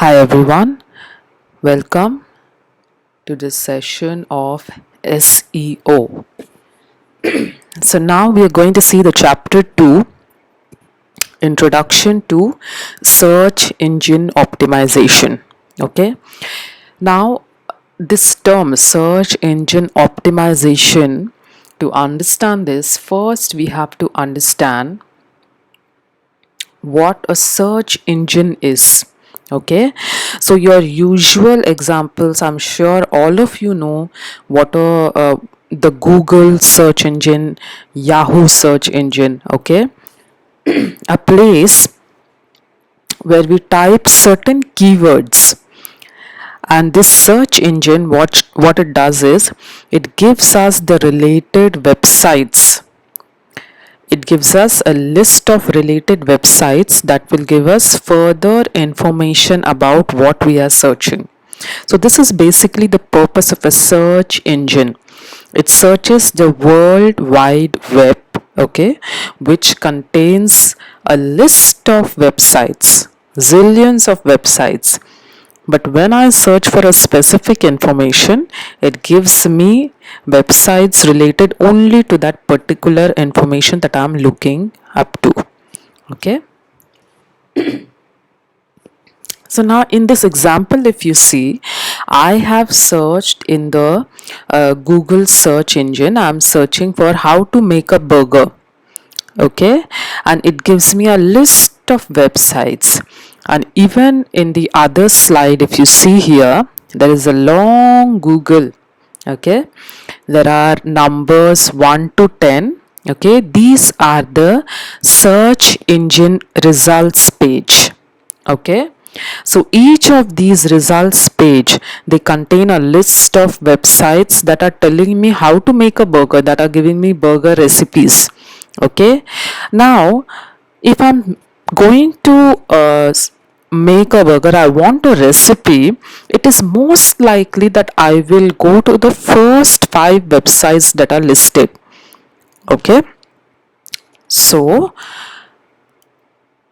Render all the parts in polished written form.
Hi everyone, welcome to this session of SEO. So now we are going to see the chapter 2, Introduction to Search Engine Optimization. Okay, now this term search engine optimization, to understand this, first we have to understand what a search engine is. Okay, so your usual examples, I'm sure all of you know what are the Google search engine, Yahoo search engine. Okay, a place where we type certain keywords, and this search engine, what it does is it gives us the related websites. It gives us a list of related websites that will give us further information about what we are searching. So this is basically the purpose of a search engine. It searches the World Wide Web, okay, which contains a list of websites, zillions of websites. But when I search for a specific information, it gives me websites related only to that particular information that I'm looking up to. Okay. So now in this example, if you see, I have searched in the Google search engine. I'm searching for how to make a burger. Okay, and it gives me a list of websites. And even in the other slide, if you see here, there is a long Google. Okay, there are numbers 1 to 10. Okay, these are the search engine results page. Okay, so each of these results page, they contain a list of websites that are telling me how to make a burger, that are giving me burger recipes. Okay, now if I'm going to make a burger, I want a recipe, it is most likely that I will go to the first 5 websites that are listed. Okay, so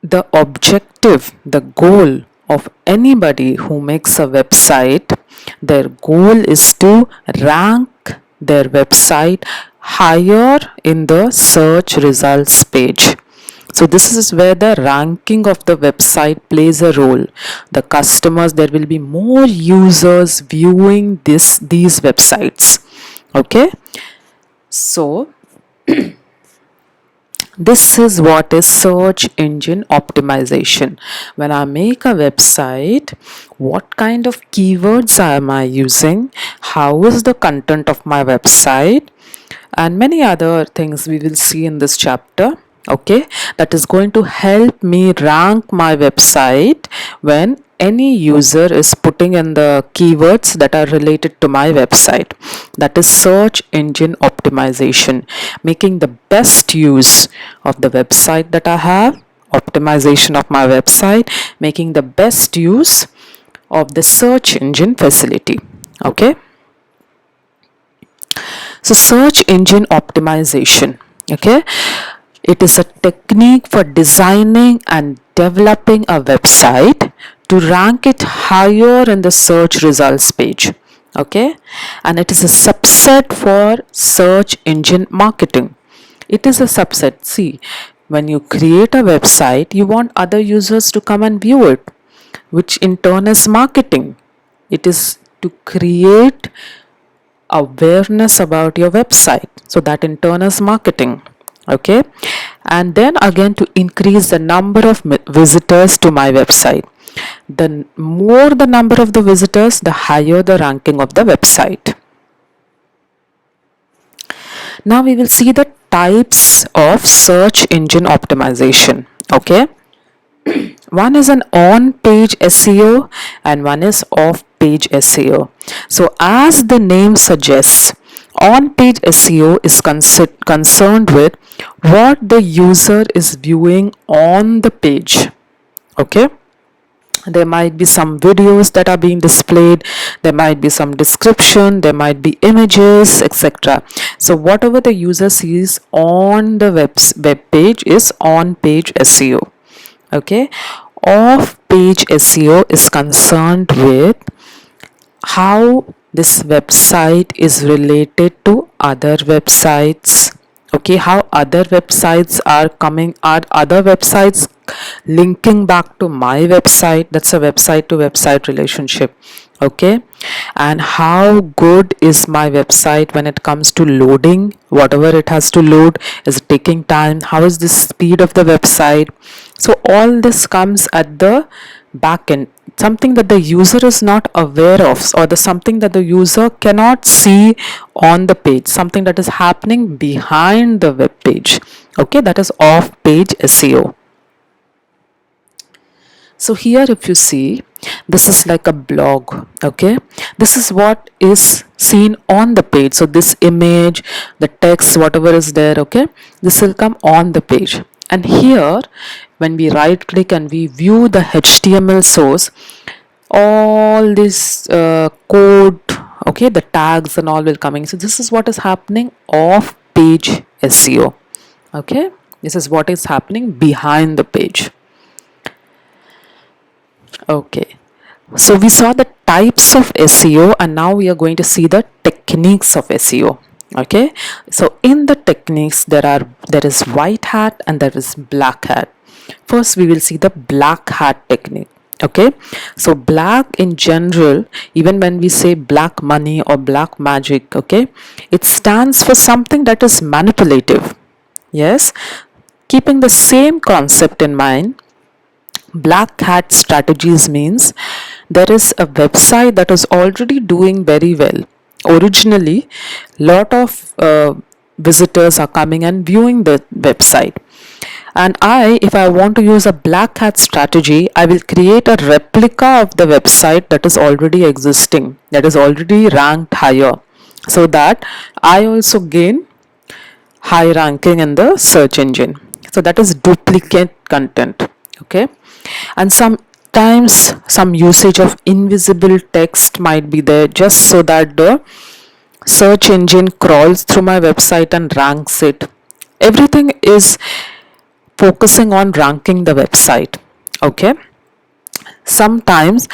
the objective, the goal of anybody who makes a website, their goal is to rank their website higher in the search results page. So this is where the ranking of the website plays a role. The customers, there will be more users viewing these websites. Okay, so this is what is search engine optimization. When I make a website, what kind of keywords am I using? How is the content of my website? And many other things we will see in this chapter. Okay, that is going to help me rank my website when any user is putting in the keywords that are related to my website. That is search engine optimization, making the best use of the website that I have, optimization of my website, making the best use of the search engine facility. Okay, so search engine optimization, okay, it is a technique for designing and developing a website to rank it higher in the search results page. Okay, and it is a subset for search engine marketing. It is a subset. See, when you create a website, you want other users to come and view it, which in turn is marketing. It is to create awareness about your website, so that in turn is marketing. Okay, and then again to increase the number of visitors to my website. The more the number of the visitors, the higher the ranking of the website. Now we will see the types of search engine optimization. Okay, one is an on-page SEO and one is off-page SEO. So as the name suggests, on-page SEO is concerned with what the user is viewing on the page. Okay, there might be some videos that are being displayed, there might be some description, there might be images, etc. So whatever the user sees on the web page is on-page SEO. Okay, off page SEO is concerned with how this website is related to other websites. Okay, how other websites are coming, are other websites linking back to my website? That's a website to website relationship. Okay, and how good is my website when it comes to loading? Whatever it has to load, is it taking time? How is the speed of the website? So all this comes at the back end, something that the user is not aware of, or the something that the user cannot see on the page, something that is happening behind the web page. Okay, that is off page SEO. So here if you see, this is like a blog. Okay, this is what is seen on the page. So this image, the text, whatever is there, okay, this will come on the page. And here when we right click and we view the HTML source, all this code, okay, the tags and all will coming. So this is what is happening off page SEO. Okay, this is what is happening behind the page. Okay, so we saw the types of SEO, and now we are going to see the techniques of SEO. Okay, so in the techniques there is white hat and there is black hat. First we will see the black hat technique. Okay, so black in general, even when we say black money or black magic, okay, it stands for something that is manipulative. Yes, keeping the same concept in mind, black hat strategies means there is a website that is already doing very well. Originally, lot of visitors are coming and viewing the website, and if I want to use a black hat strategy, I will create a replica of the website that is already existing, that is already ranked higher, so that I also gain high ranking in the search engine. So that is duplicate content. Okay, and sometimes some usage of invisible text might be there, just so that the search engine crawls through my website and ranks it. Everything is focusing on ranking the website. Okay, sometimes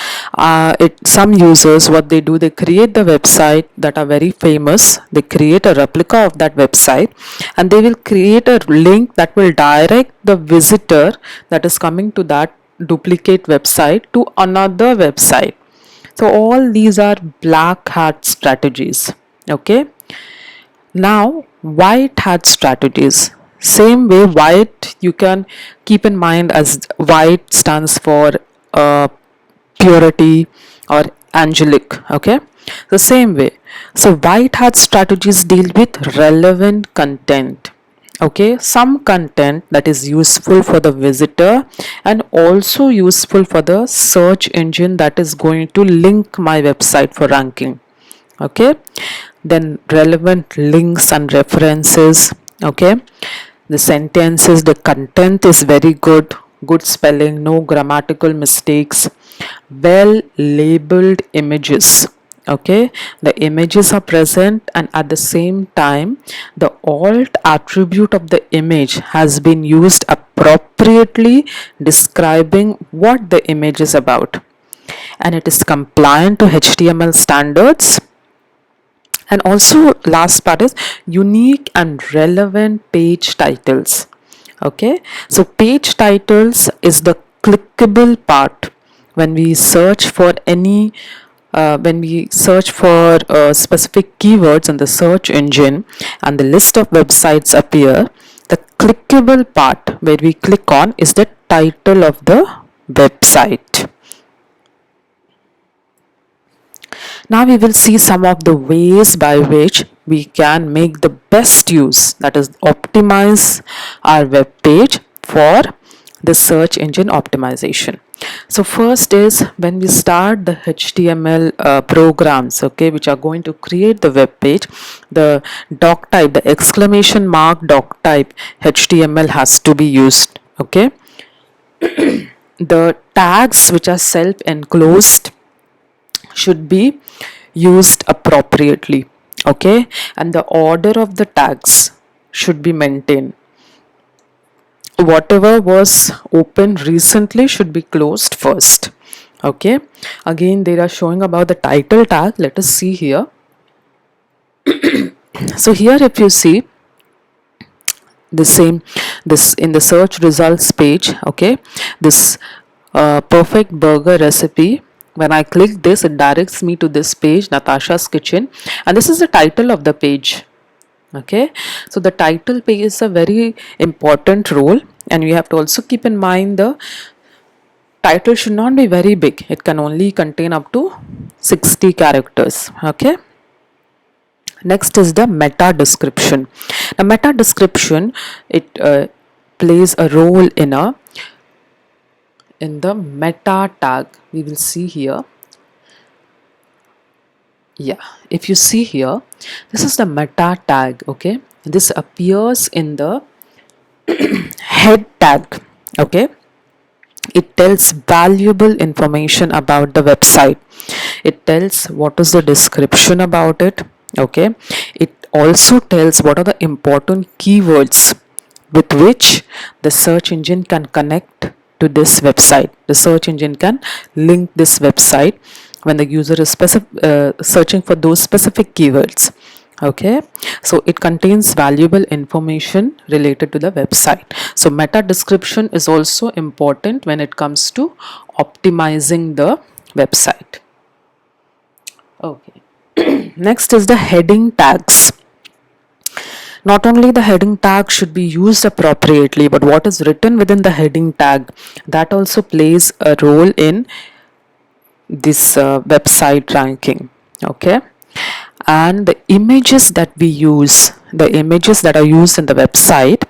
some users, what they do, they create the website that are very famous, they create a replica of that website, and they will create a link that will direct the visitor that is coming to that duplicate website to another website. So all these are black hat strategies. Okay, now white hat strategies, same way. White, you can keep in mind as white stands for purity or angelic. Okay, the same way. So white hat strategies deal with relevant content. Okay, some content that is useful for the visitor and also useful for the search engine that is going to link my website for ranking. Okay, then relevant links and references. Okay, the sentences, the content is very good, good spelling, no grammatical mistakes, well labeled images. Okay, the images are present, and at the same time the alt attribute of the image has been used appropriately, describing what the image is about, and it is compliant to HTML standards. And also last part is unique and relevant page titles. Okay, so page titles is the clickable part. When we search for any when we search for specific keywords in the search engine and the list of websites appear, the clickable part where we click on is the title of the website. Now we will see some of the ways by which we can make the best use, that is optimize our web page for the search engine optimization. So first is when we start the HTML programs, okay, which are going to create the web page, the doc type, the exclamation mark doc type HTML has to be used. Okay, the tags which are self-enclosed should be used appropriately. Okay, and the order of the tags should be maintained. whatever was open recently should be closed first. Okay, again they are showing about the title tag. Let us see here. So here if you see the same, this in the search results page, okay, this perfect burger recipe, when I click this it directs me to this page, Natasha's Kitchen, and this is the title of the page. Okay, so the title plays a very important role, and you have to also keep in mind the title should not be very big. It can only contain up to 60 characters. Okay, next is the meta description. The meta description, it plays a role in the meta tag. We will see here. Yeah, if you see here, this is the meta tag. Okay, this appears in the head tag. Okay, it tells valuable information about the website. It tells what is the description about it. Okay, it also tells what are the important keywords with which the search engine can connect to this website. The search engine can link this website when the user is searching for those specific keywords. Okay, so it contains valuable information related to the website. So meta description is also important when it comes to optimizing the website. Okay, next is the heading tags. Not only the heading tag should be used appropriately, but what is written within the heading tag, that also plays a role in this website ranking. Okay, and the images that we use, the images that are used in the website,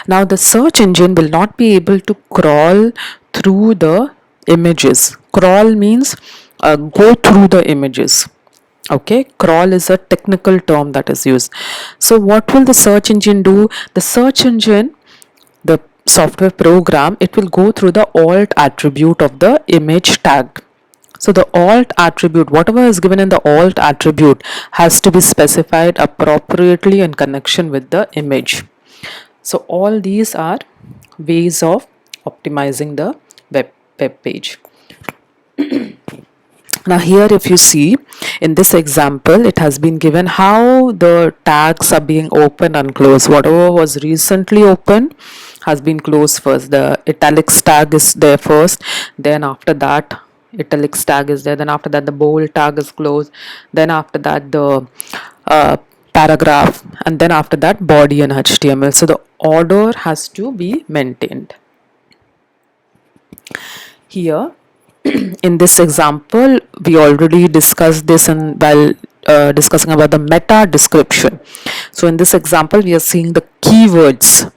now the search engine will not be able to crawl through the images. Crawl means go through the images. Okay, crawl is a technical term that is used. So what will the search engine do? The search engine, the software program, it will go through the alt attribute of the image tag. So the alt attribute, whatever is given in the alt attribute, has to be specified appropriately in connection with the image. So all these are ways of optimizing the web page. Now here if you see in this example, it has been given how the tags are being opened and closed. Whatever was recently opened has been closed first. The italics tag is there first, then after that italics tag is there, then after that the bold tag is closed, then after that the paragraph, and then after that body and HTML. So the order has to be maintained. Here in this example, we already discussed this and while discussing about the meta description. So in this example, we are seeing the keywords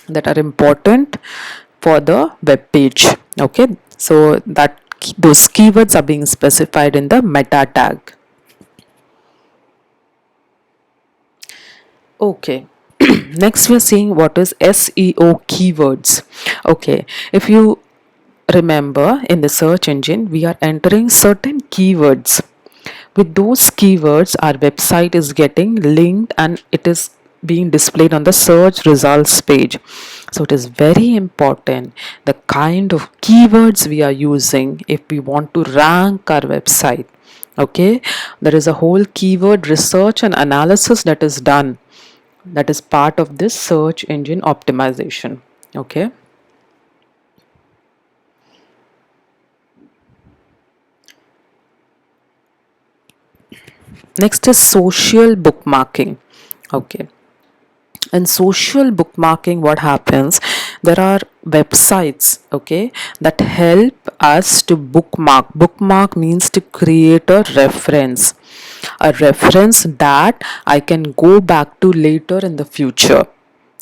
that are important for the web page. Okay, so that those keywords are being specified in the meta tag. Okay. Next we are seeing what is SEO keywords. Okay, if you remember, in the search engine we are entering certain keywords. With those keywords our website is getting linked and it is being displayed on the search results page. So it is very important the kind of keywords we are using if we want to rank our website. Okay, there is a whole keyword research and analysis that is done, that is part of this search engine optimization. Okay, next is social bookmarking. Okay, in social bookmarking what happens, there are websites, okay, that help us to bookmark means to create a reference that I can go back to later in the future.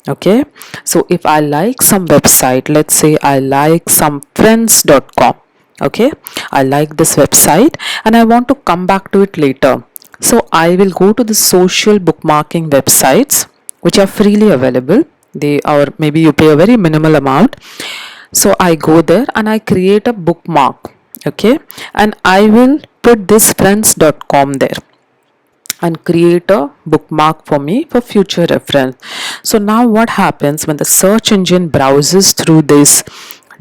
Okay, so if I like some website, let's say I like some friends.com. Okay, I like this website and I want to come back to it later. So I will go to the social bookmarking websites which are freely available. They are, maybe you pay a very minimal amount. So I go there and I create a bookmark. Okay, and I will put this friends.com there. and create a bookmark for me for future reference. So now what happens when the search engine browses through this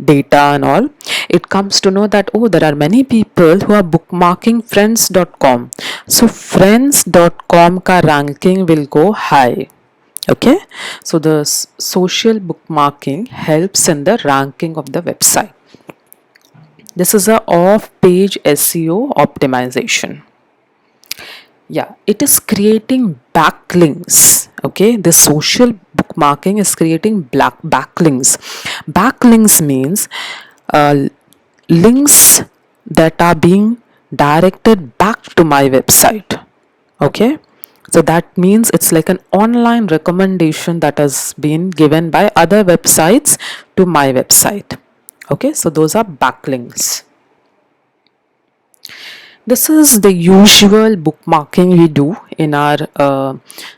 data and all, it comes to know that, oh, there are many people who are bookmarking friends.com, so friends.com ka ranking will go high. Okay, so the social bookmarking helps in the ranking of the website. This is a off page SEO optimization. Yeah, it is creating backlinks. Okay, the social bookmarking is creating backlinks. Backlinks means uh, links that are being directed back to my website. Okay, so that means it's like an online recommendation that has been given by other websites to my website. Okay, so those are backlinks. This is the usual bookmarking we do in our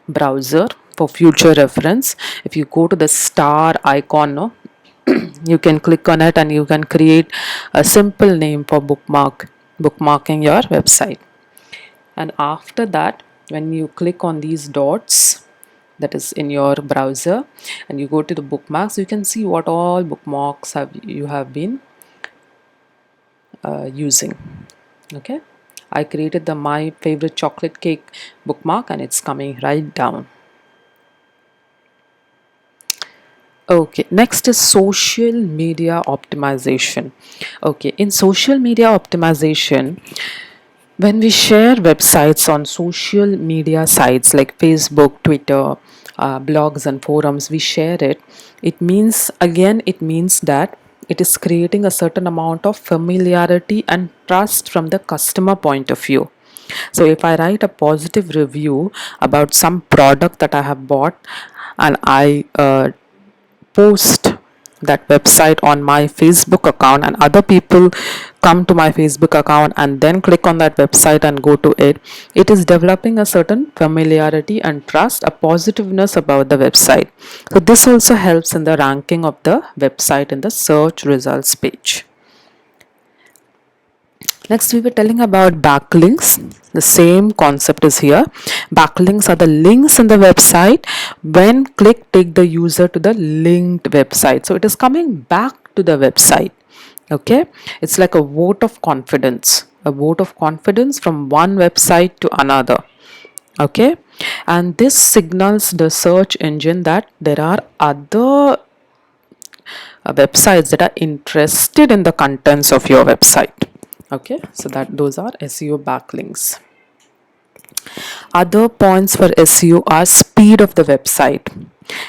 browser for future reference. If you go to the star icon, no, you can click on it and you can create a simple name for bookmarking your website. And after that, when you click on these dots, that is in your browser, and you go to the bookmarks, you can see what all bookmarks you have been using. Okay, I created the my favorite chocolate cake bookmark and it's coming right down. Okay, next is social media optimization. Okay, in social media optimization, when we share websites on social media sites like Facebook, Twitter, blogs and forums, we share it. It means that it is creating a certain amount of familiarity and trust from the customer point of view. So if I write a positive review about some product that I have bought and I post that website on my Facebook account, and other people come to my Facebook account and then click on that website and go to it, it is developing a certain familiarity and trust, a positiveness about the website. So this also helps in the ranking of the website in the search results page. Next, we were telling about backlinks. The same concept is here. Backlinks are the links in the website. When click, take the user to the linked website. So it is coming back to the website. Okay, it's like a vote of confidence. A vote of confidence from one website to another. Okay, and this signals the search engine that there are other websites that are interested in the contents of your website. Okay, so that those are SEO backlinks. Other points for SEO are speed of the website.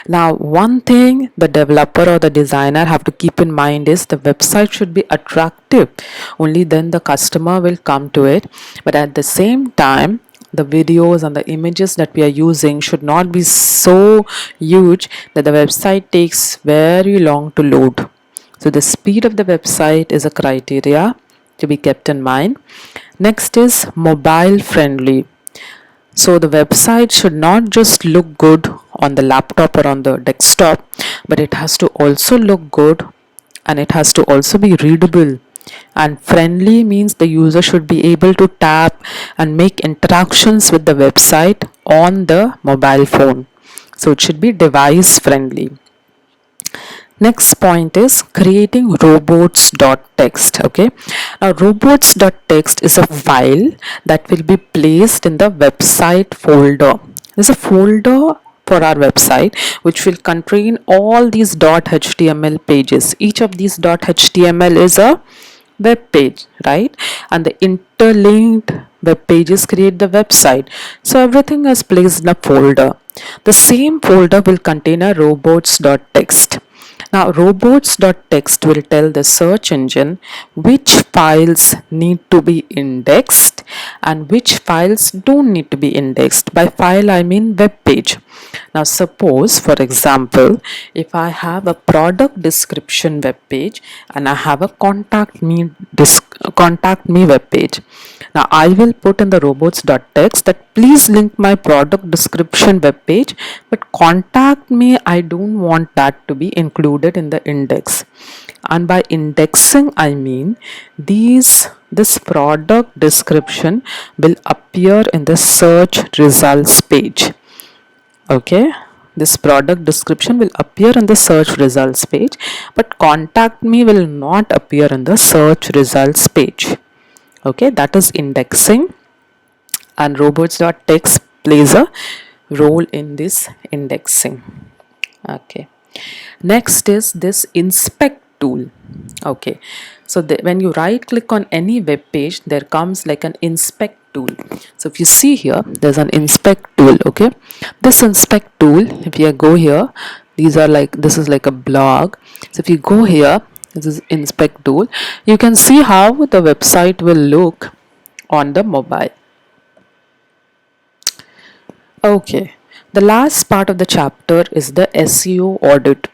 Now, one thing the developer or the designer have to keep in mind is the website should be attractive. Only then the customer will come to it. But at the same time, the videos and the images that we are using should not be so huge that the website takes very long to load. So the speed of the website is a criteria to be kept in mind. Next is mobile friendly. So the website should not just look good on the laptop or on the desktop, but it has to also look good and it has to also be readable. And friendly means the user should be able to tap and make interactions with the website on the mobile phone. So it should be device friendly. Next point is creating robots.txt. Okay, now robots.txt is a file that will be placed in the website folder. There's a folder for our website which will contain all these .html pages. Each of these .html is a web page, right? And the interlinked web pages create the website. So everything is placed in a folder. The same folder will contain a robots.txt. Now robots.txt will tell the search engine which files need to be indexed and which files don't need to be indexed. By file I mean web page. Now suppose, for example, if I have a product description web page and I have a contact me web page. Now I will put in the robots.txt that please link my product description web page, but contact me, I don't want that to be included in the index. And by indexing I mean these this product description will appear in the search results page. Okay, this product description will appear in the search results page, but contact me will not appear in the search results page. Okay, that is indexing, and robots.txt plays a role in this indexing. Okay, next is this inspect tool. Okay, so when you right click on any web page, there comes like an inspect tool. So if you see here, there's an inspect tool. Okay, this inspect tool, if you go here, this is like a blog. So if you go here, this is inspect tool, you can see how the website will look on the mobile. Okay, the last part of the chapter is the SEO audit.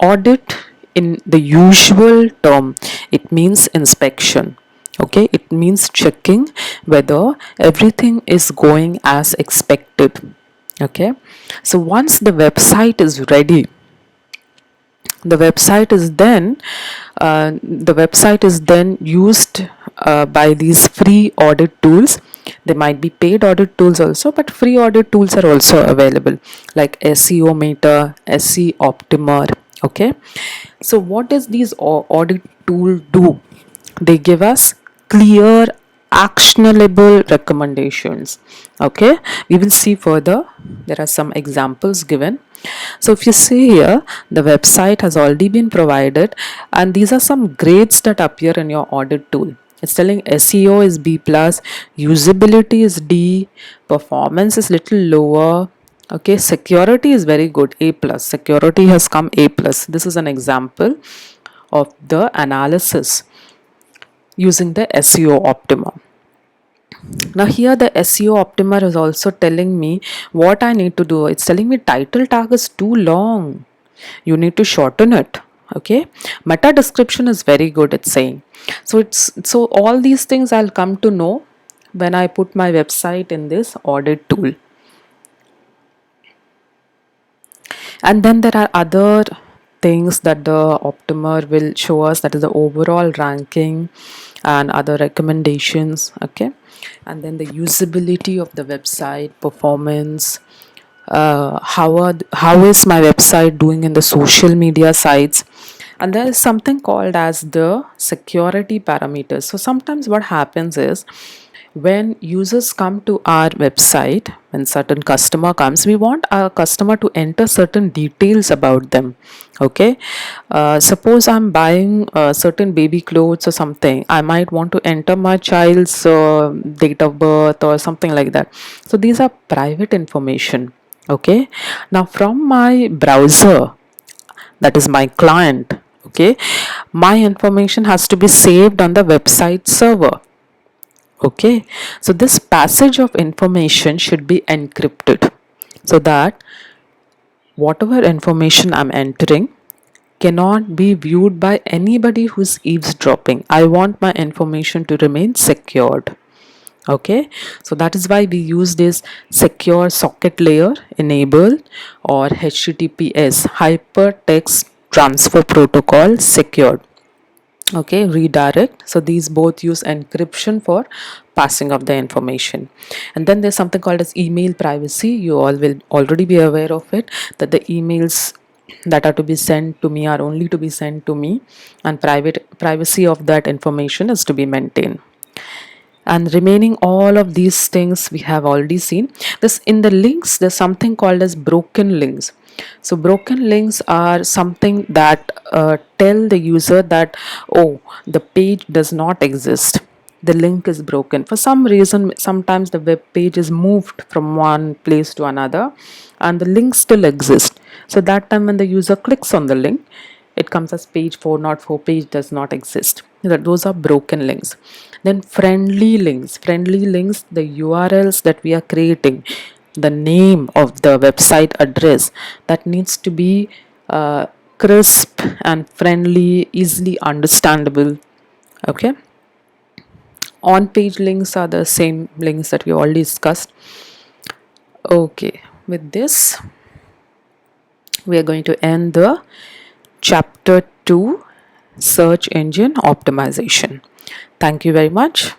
Audit, in the usual term, it means inspection. Okay, it means checking whether everything is going as expected. Okay, so once the website is ready, the website is then used by these free audit tools. There might be paid audit tools also, but free audit tools are also available, like SEO Meter, SE Optimer. Okay, so what does these audit tool do? They give us clear, actionable recommendations. Okay, we will see further. There are some examples given. So if you see here, the website has already been provided, and these are some grades that appear in your audit tool. It's telling SEO is B plus, usability is D, performance is little lower. Okay, security is very good, A plus. Security has come A plus. This is an example of the analysis using the SEO Optima. Now here the SEO Optimer is also telling me what I need to do. It's telling me title tag is too long. You need to shorten it. Okay. Meta description is very good, it's saying. So all these things I'll come to know when I put my website in this audit tool. And then there are other things that the Optimer will show us, that is the overall ranking and other recommendations. Okay, and then the usability of the website, performance, how is my website doing in the social media sites. And there is something called as the security parameters. So sometimes what happens is, when users come to our website, when certain customer comes, we want our customer to enter certain details about them. Okay, suppose I'm buying certain baby clothes or something, I might want to enter my child's date of birth or something like that. So these are private information. Okay, now from my browser, that is my client, okay, my information has to be saved on the website server. Okay, so this passage of information should be encrypted, so that whatever information I'm entering cannot be viewed by anybody who's eavesdropping. I want my information to remain secured. Okay, so that is why we use this secure socket layer enable, or HTTPS, hypertext transfer protocol secured. Okay, redirect. So these both use encryption for passing of the information. And then there's something called as email privacy. You all will already be aware of it, that the emails that are to be sent to me are only to be sent to me, and privacy of that information is to be maintained. And remaining all of these things we have already seen. This, in the links, there's something called as broken links. So broken links are something that tell the user that, oh, the page does not exist, the link is broken for some reason. Sometimes the web page is moved from one place to another and the link still exists. So that time when the user clicks on the link, it comes as page 404, page does not exist. Those are broken links. Then friendly links, the URLs that we are creating, the name of the website address, that needs to be crisp and friendly, easily understandable. Okay, on page links are the same links that we already discussed. Okay, with this we are going to end the chapter 2, search engine optimization. Thank you very much.